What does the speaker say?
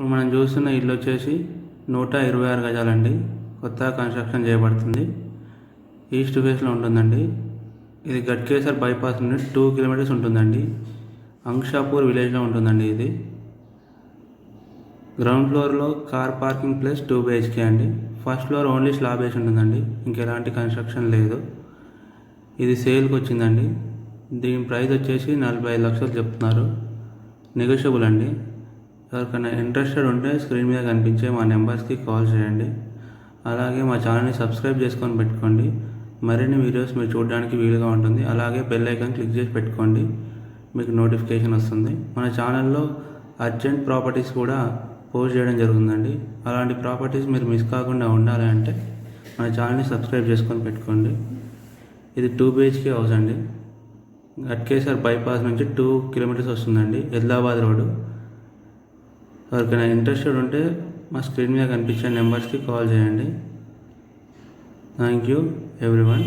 ఇప్పుడు మనం చూస్తున్న ఇల్లు వచ్చేసి 126 గజాలండి. కొత్తగా కన్స్ట్రక్షన్ చేయబడుతుంది. ఈస్ట్ ఫేస్లో ఉంటుందండి. ఇది గట్కేసర్ బైపాస్ నుండి 2 కిలోమీటర్స్ ఉంటుందండి. అంక్షాపూర్ విలేజ్లో ఉంటుందండి. ఇది గ్రౌండ్ ఫ్లోర్లో కార్ పార్కింగ్ ప్లస్ 2 BHK అండి. ఫస్ట్ ఫ్లోర్ ఓన్లీ స్లాబ్ వేసి ఉంటుందండి. ఇంకెలాంటి కన్స్ట్రక్షన్ లేదు. ఇది సేల్కి వచ్చిందండి. దీని ప్రైస్ వచ్చేసి 45 లక్షలు చెప్తున్నారు. నెగోషియబుల్ అండి. ఎవరికైనా ఇంట్రెస్టెడ్ ఉంటే స్క్రీన్ మీద కనిపించే మా నెంబర్స్కి కాల్ చేయండి. అలాగే మా ఛానల్ని సబ్స్క్రైబ్ చేసుకొని పెట్టుకోండి. మరిన్ని వీడియోస్ మీరు చూడడానికి వీలుగా ఉంటుంది. అలాగే బెల్ ఐకాన్ క్లిక్ చేసి పెట్టుకోండి, మీకు నోటిఫికేషన్ వస్తుంది. మన ఛానల్లో అర్జెంట్ ప్రాపర్టీస్ కూడా పోస్ట్ చేయడం జరుగుతుందండి. అలాంటి ప్రాపర్టీస్ మీరు మిస్ కాకుండా ఉండాలి అంటే మన ఛానల్ని సబ్స్క్రైబ్ చేసుకొని పెట్టుకోండి. ఇది 2 BHK హౌస్ అండి. గట్కేసర్ బైపాస్ నుంచి 2 కిలోమీటర్స్ వస్తుందండి. ఎల్లాబాద్ రోడ్డు. ఎవరికైనా ఇంట్రెస్టెడ్ ఉంటే మా స్క్రీన్ మీద కనిపించే నెంబర్స్కి కాల్ చేయండి. Thank you everyone.